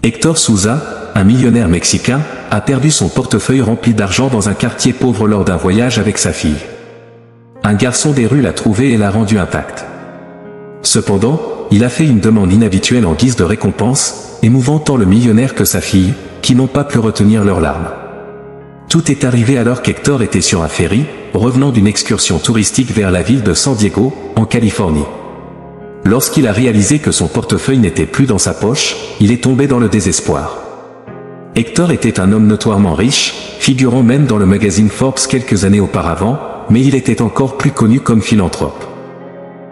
Héctor Souza, un millionnaire mexicain, a perdu son portefeuille rempli d'argent dans un quartier pauvre lors d'un voyage avec sa fille. Un garçon des rues l'a trouvé et l'a rendu intact. Cependant, il a fait une demande inhabituelle en guise de récompense, émouvant tant le millionnaire que sa fille, qui n'ont pas pu retenir leurs larmes. Tout est arrivé alors qu'Héctor était sur un ferry, revenant d'une excursion touristique vers la ville de San Diego, en Californie. Lorsqu'il a réalisé que son portefeuille n'était plus dans sa poche, il est tombé dans le désespoir. Héctor était un homme notoirement riche, figurant même dans le magazine Forbes quelques années auparavant, mais il était encore plus connu comme philanthrope.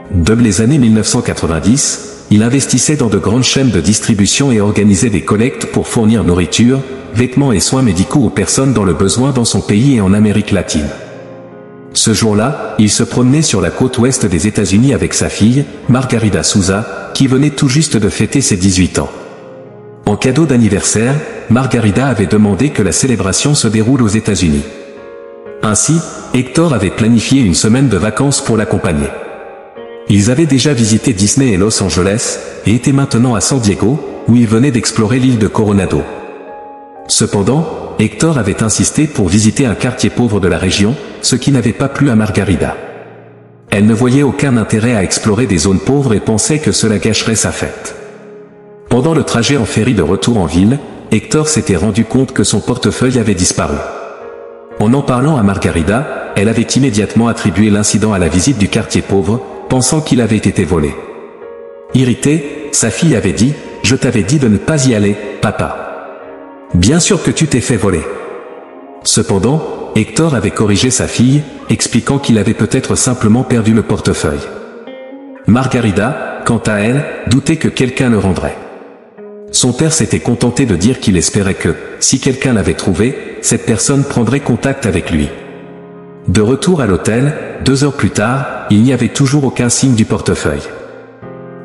Dès les années 1990, il investissait dans de grandes chaînes de distribution et organisait des collectes pour fournir nourriture, vêtements et soins médicaux aux personnes dans le besoin dans son pays et en Amérique latine. Ce jour-là, il se promenait sur la côte ouest des États-Unis avec sa fille, Margarida Souza, qui venait tout juste de fêter ses 18 ans. En cadeau d'anniversaire, Margarida avait demandé que la célébration se déroule aux États-Unis. Ainsi, Héctor avait planifié une semaine de vacances pour l'accompagner. Ils avaient déjà visité Disney et Los Angeles, et étaient maintenant à San Diego, où ils venaient d'explorer l'île de Coronado. Cependant, Héctor avait insisté pour visiter un quartier pauvre de la région, ce qui n'avait pas plu à Margarida. Elle ne voyait aucun intérêt à explorer des zones pauvres et pensait que cela gâcherait sa fête. Pendant le trajet en ferry de retour en ville, Héctor s'était rendu compte que son portefeuille avait disparu. En parlant à Margarida, elle avait immédiatement attribué l'incident à la visite du quartier pauvre, pensant qu'il avait été volé. Irritée, sa fille avait dit « Je t'avais dit de ne pas y aller, papa. Bien sûr que tu t'es fait voler. » Cependant, Héctor avait corrigé sa fille, expliquant qu'il avait peut-être simplement perdu le portefeuille. Margarida, quant à elle, doutait que quelqu'un le rendrait. Son père s'était contenté de dire qu'il espérait que, si quelqu'un l'avait trouvé, cette personne prendrait contact avec lui. De retour à l'hôtel, 2 heures plus tard, il n'y avait toujours aucun signe du portefeuille.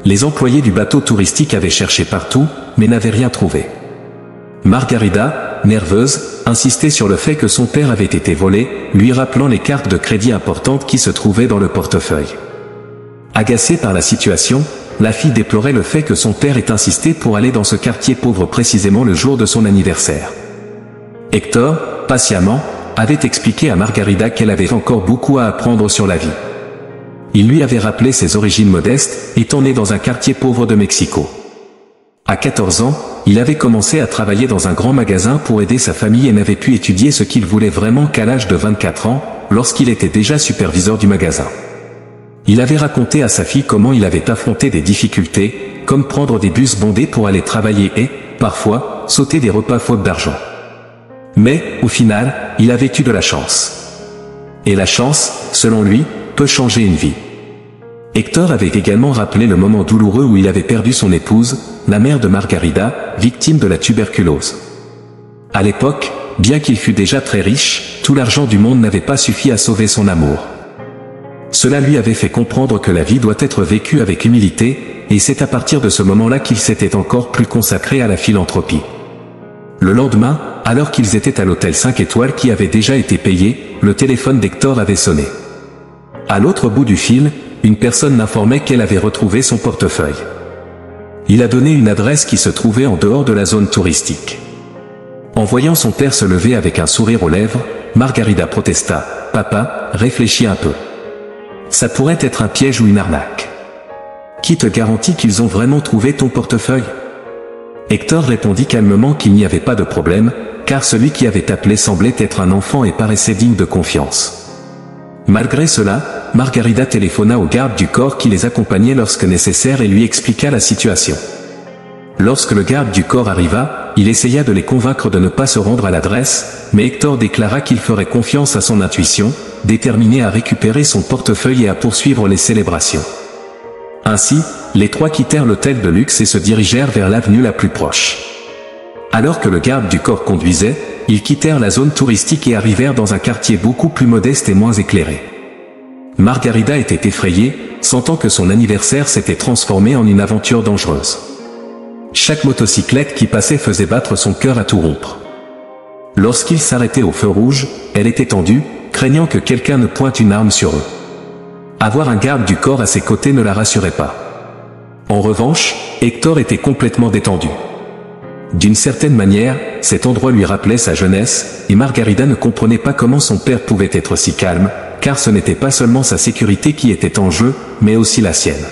Les employés du bateau touristique avaient cherché partout, mais n'avaient rien trouvé. Margarida, nerveuse, insistait sur le fait que son père avait été volé, lui rappelant les cartes de crédit importantes qui se trouvaient dans le portefeuille. Agacée par la situation, la fille déplorait le fait que son père ait insisté pour aller dans ce quartier pauvre précisément le jour de son anniversaire. Héctor, patiemment, avait expliqué à Margarida qu'elle avait encore beaucoup à apprendre sur la vie. Il lui avait rappelé ses origines modestes, étant né dans un quartier pauvre de Mexico. À 14 ans, il avait commencé à travailler dans un grand magasin pour aider sa famille et n'avait pu étudier ce qu'il voulait vraiment qu'à l'âge de 24 ans, lorsqu'il était déjà superviseur du magasin. Il avait raconté à sa fille comment il avait affronté des difficultés, comme prendre des bus bondés pour aller travailler et, parfois, sauter des repas faute d'argent. Mais, au final, il avait eu de la chance. Et la chance, selon lui, peut changer une vie. Héctor avait également rappelé le moment douloureux où il avait perdu son épouse, la mère de Margarida, victime de la tuberculose. À l'époque, bien qu'il fût déjà très riche, tout l'argent du monde n'avait pas suffi à sauver son amour. Cela lui avait fait comprendre que la vie doit être vécue avec humilité, et c'est à partir de ce moment-là qu'il s'était encore plus consacré à la philanthropie. Le lendemain, alors qu'ils étaient à l'hôtel 5 étoiles qui avait déjà été payé, le téléphone d'Héctor avait sonné. À l'autre bout du fil, une personne l'informait qu'elle avait retrouvé son portefeuille. Il a donné une adresse qui se trouvait en dehors de la zone touristique. En voyant son père se lever avec un sourire aux lèvres, Margarida protesta « Papa, réfléchis un peu. Ça pourrait être un piège ou une arnaque. Qui te garantit qu'ils ont vraiment trouvé ton portefeuille ?» Héctor répondit calmement qu'il n'y avait pas de problème, car celui qui avait appelé semblait être un enfant et paraissait digne de confiance. Malgré cela, Margarida téléphona au garde du corps qui les accompagnait lorsque nécessaire et lui expliqua la situation. Lorsque le garde du corps arriva, il essaya de les convaincre de ne pas se rendre à l'adresse, mais Héctor déclara qu'il ferait confiance à son intuition, déterminé à récupérer son portefeuille et à poursuivre les célébrations. Ainsi, les trois quittèrent l'hôtel de luxe et se dirigèrent vers l'avenue la plus proche. Alors que le garde du corps conduisait, ils quittèrent la zone touristique et arrivèrent dans un quartier beaucoup plus modeste et moins éclairé. Margarida était effrayée, sentant que son anniversaire s'était transformé en une aventure dangereuse. Chaque motocyclette qui passait faisait battre son cœur à tout rompre. Lorsqu'ils s'arrêtaient au feu rouge, elle était tendue, craignant que quelqu'un ne pointe une arme sur eux. Avoir un garde du corps à ses côtés ne la rassurait pas. En revanche, Héctor était complètement détendu. D'une certaine manière, cet endroit lui rappelait sa jeunesse, et Margarida ne comprenait pas comment son père pouvait être si calme, car ce n'était pas seulement sa sécurité qui était en jeu, mais aussi la sienne.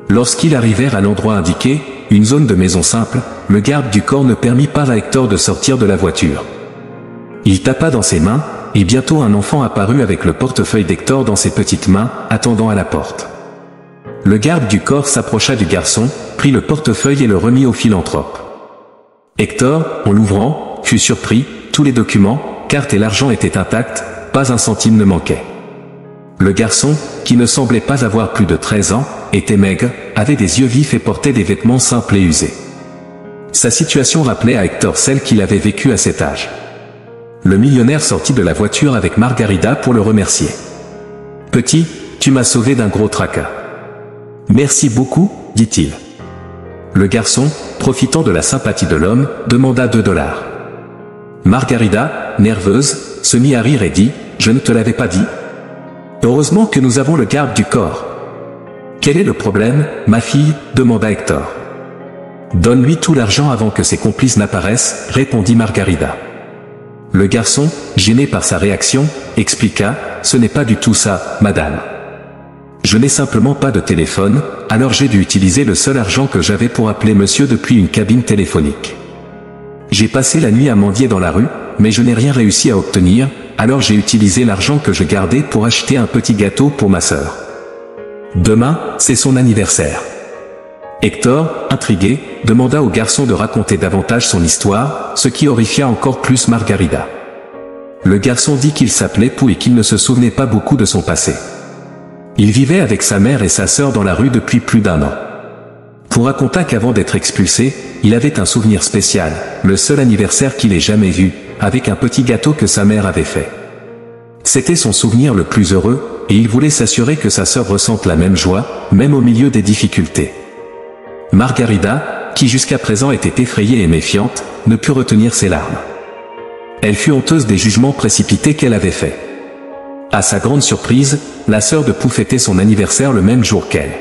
Lorsqu'ils arrivèrent à l'endroit indiqué, une zone de maison simple, le garde du corps ne permit pas à Hector de sortir de la voiture. Il tapa dans ses mains, et bientôt un enfant apparut avec le portefeuille d'Hector dans ses petites mains, attendant à la porte. Le garde du corps s'approcha du garçon, prit le portefeuille et le remit au philanthrope. Hector, en l'ouvrant, fut surpris, tous les documents, cartes et l'argent étaient intacts, pas un centime ne manquait. Le garçon, qui ne semblait pas avoir plus de 13 ans, était maigre, avait des yeux vifs et portait des vêtements simples et usés. Sa situation rappelait à Hector celle qu'il avait vécue à cet âge. Le millionnaire sortit de la voiture avec Margarida pour le remercier. « Petit, tu m'as sauvé d'un gros tracas. »« Merci beaucoup, dit-il. » Le garçon, profitant de la sympathie de l'homme, demanda $2. Margarida, nerveuse, se mit à rire et dit « Je ne te l'avais pas dit ? Heureusement que nous avons le garde du corps. »« Quel est le problème, ma fille ?» demanda Hector. « Donne-lui tout l'argent avant que ses complices n'apparaissent, » répondit Margarida. Le garçon, gêné par sa réaction, expliqua « Ce n'est pas du tout ça, madame. Je n'ai simplement pas de téléphone, alors j'ai dû utiliser le seul argent que j'avais pour appeler monsieur depuis une cabine téléphonique. J'ai passé la nuit à mendier dans la rue, mais je n'ai rien réussi à obtenir, alors j'ai utilisé l'argent que je gardais pour acheter un petit gâteau pour ma sœur. Demain, c'est son anniversaire. » Hector, intrigué, demanda au garçon de raconter davantage son histoire, ce qui horrifia encore plus Margarida. Le garçon dit qu'il s'appelait Pou et qu'il ne se souvenait pas beaucoup de son passé. Il vivait avec sa mère et sa sœur dans la rue depuis plus d'1 an. Pou raconta qu'avant d'être expulsé, il avait un souvenir spécial, le seul anniversaire qu'il ait jamais vu, avec un petit gâteau que sa mère avait fait. C'était son souvenir le plus heureux, et il voulait s'assurer que sa sœur ressente la même joie, même au milieu des difficultés. Margarida, qui jusqu'à présent était effrayée et méfiante, ne put retenir ses larmes. Elle fut honteuse des jugements précipités qu'elle avait faits. À sa grande surprise, la sœur de Pou fêtait son anniversaire le même jour qu'elle.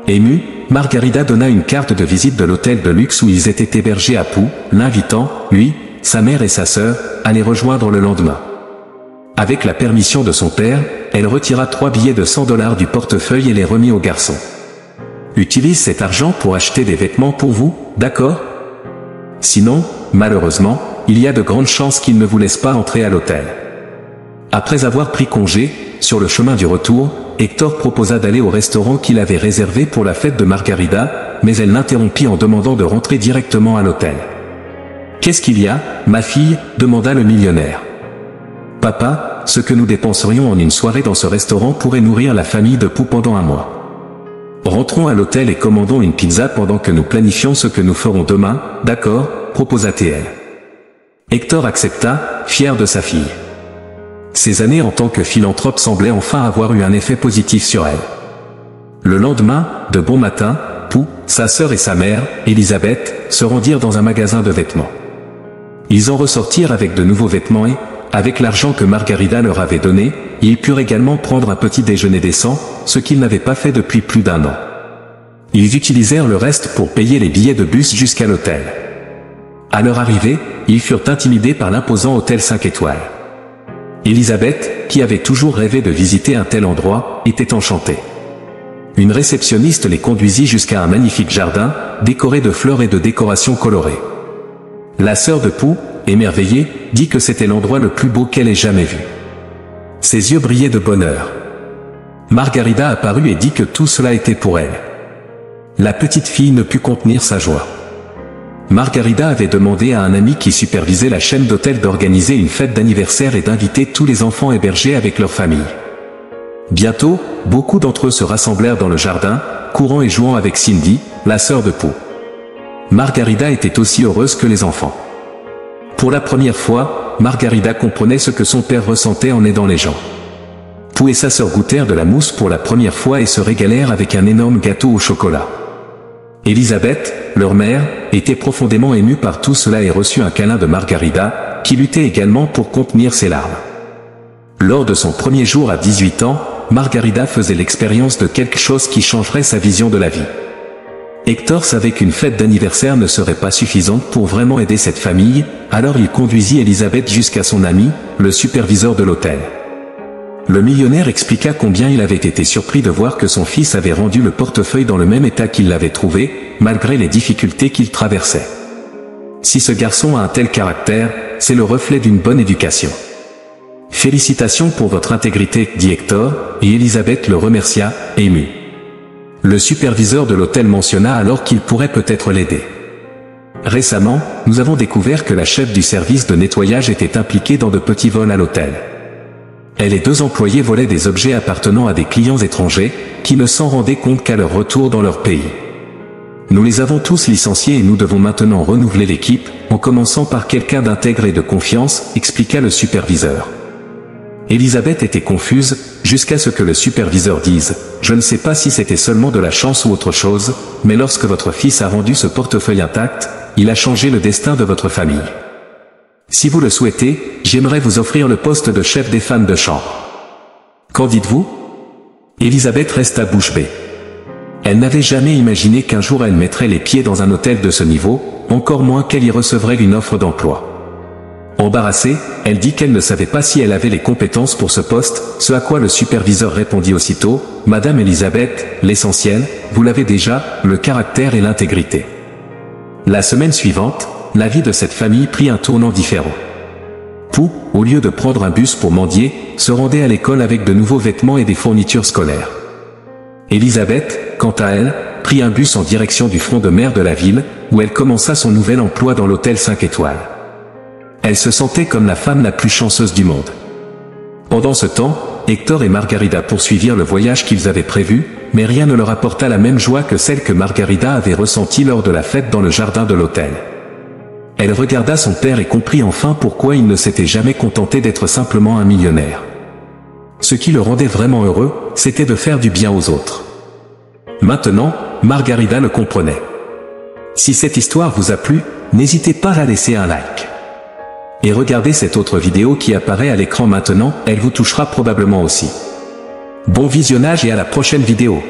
Émue, Margarida donna une carte de visite de l'hôtel de luxe où ils étaient hébergés à Pou, l'invitant, lui, sa mère et sa sœur, à les rejoindre le lendemain. Avec la permission de son père, elle retira 3 billets de $100 du portefeuille et les remit au garçon. « Utilise cet argent pour acheter des vêtements pour vous, d'accord ? Sinon, malheureusement, il y a de grandes chances qu'il ne vous laisse pas entrer à l'hôtel. » Après avoir pris congé, sur le chemin du retour, Hector proposa d'aller au restaurant qu'il avait réservé pour la fête de Margarida, mais elle l'interrompit en demandant de rentrer directement à l'hôtel. « Qu'est-ce qu'il y a, ma fille ?» demanda le millionnaire. « Papa, ce que nous dépenserions en une soirée dans ce restaurant pourrait nourrir la famille de Pou pendant 1 mois. Rentrons à l'hôtel et commandons une pizza pendant que nous planifions ce que nous ferons demain, d'accord ?» proposa-t-elle. Hector accepta, fier de sa fille. Ces années en tant que philanthrope semblaient enfin avoir eu un effet positif sur elle. Le lendemain, de bon matin, Pou, sa sœur et sa mère, Elisabeth, se rendirent dans un magasin de vêtements. Ils en ressortirent avec de nouveaux vêtements et, avec l'argent que Margarida leur avait donné, ils purent également prendre un petit déjeuner décent, ce qu'ils n'avaient pas fait depuis plus d'1 an. Ils utilisèrent le reste pour payer les billets de bus jusqu'à l'hôtel. À leur arrivée, ils furent intimidés par l'imposant hôtel 5 étoiles. Elisabeth, qui avait toujours rêvé de visiter un tel endroit, était enchantée. Une réceptionniste les conduisit jusqu'à un magnifique jardin, décoré de fleurs et de décorations colorées. La sœur de Pou, émerveillée, dit que c'était l'endroit le plus beau qu'elle ait jamais vu. Ses yeux brillaient de bonheur. Margarida apparut et dit que tout cela était pour elle. La petite fille ne put contenir sa joie. Margarida avait demandé à un ami qui supervisait la chaîne d'hôtels d'organiser une fête d'anniversaire et d'inviter tous les enfants hébergés avec leur famille. Bientôt, beaucoup d'entre eux se rassemblèrent dans le jardin, courant et jouant avec Cindy, la sœur de Pou. Margarida était aussi heureuse que les enfants. Pour la première fois, Margarida comprenait ce que son père ressentait en aidant les gens. Pou et sa sœur goûtèrent de la mousse pour la première fois et se régalèrent avec un énorme gâteau au chocolat. Elisabeth, leur mère, était profondément émue par tout cela et reçut un câlin de Margarida, qui luttait également pour contenir ses larmes. Lors de son premier jour à 18 ans, Margarida faisait l'expérience de quelque chose qui changerait sa vision de la vie. Hector savait qu'une fête d'anniversaire ne serait pas suffisante pour vraiment aider cette famille, alors il conduisit Elisabeth jusqu'à son ami, le superviseur de l'hôtel. Le millionnaire expliqua combien il avait été surpris de voir que son fils avait rendu le portefeuille dans le même état qu'il l'avait trouvé, malgré les difficultés qu'il traversait. Si ce garçon a un tel caractère, c'est le reflet d'une bonne éducation. Félicitations pour votre intégrité, dit Hector, et Elisabeth le remercia, émue. Le superviseur de l'hôtel mentionna alors qu'il pourrait peut-être l'aider. Récemment, nous avons découvert que la chef du service de nettoyage était impliquée dans de petits vols à l'hôtel. Elle et 2 employés volaient des objets appartenant à des clients étrangers, qui ne s'en rendaient compte qu'à leur retour dans leur pays. Nous les avons tous licenciés et nous devons maintenant renouveler l'équipe, en commençant par quelqu'un d'intègre et de confiance, expliqua le superviseur. Elisabeth était confuse, jusqu'à ce que le superviseur dise « Je ne sais pas si c'était seulement de la chance ou autre chose, mais lorsque votre fils a rendu ce portefeuille intact, il a changé le destin de votre famille. Si vous le souhaitez, j'aimerais vous offrir le poste de chef des femmes de chambre. Qu'en dites-vous » Elisabeth resta bouche bée. Elle n'avait jamais imaginé qu'un jour elle mettrait les pieds dans un hôtel de ce niveau, encore moins qu'elle y recevrait une offre d'emploi. Embarrassée, elle dit qu'elle ne savait pas si elle avait les compétences pour ce poste, ce à quoi le superviseur répondit aussitôt « Madame Elisabeth, l'essentiel, vous l'avez déjà, le caractère et l'intégrité. » La semaine suivante, la vie de cette famille prit un tournant différent. Pou, au lieu de prendre un bus pour mendier, se rendait à l'école avec de nouveaux vêtements et des fournitures scolaires. Elisabeth, quant à elle, prit un bus en direction du front de mer de la ville, où elle commença son nouvel emploi dans l'hôtel 5 étoiles. Elle se sentait comme la femme la plus chanceuse du monde. Pendant ce temps, Hector et Margarida poursuivirent le voyage qu'ils avaient prévu, mais rien ne leur apporta la même joie que celle que Margarida avait ressentie lors de la fête dans le jardin de l'hôtel. Elle regarda son père et comprit enfin pourquoi il ne s'était jamais contenté d'être simplement un millionnaire. Ce qui le rendait vraiment heureux, c'était de faire du bien aux autres. Maintenant, Margarida le comprenait. Si cette histoire vous a plu, n'hésitez pas à laisser un like. Et regardez cette autre vidéo qui apparaît à l'écran maintenant, elle vous touchera probablement aussi. Bon visionnage et à la prochaine vidéo.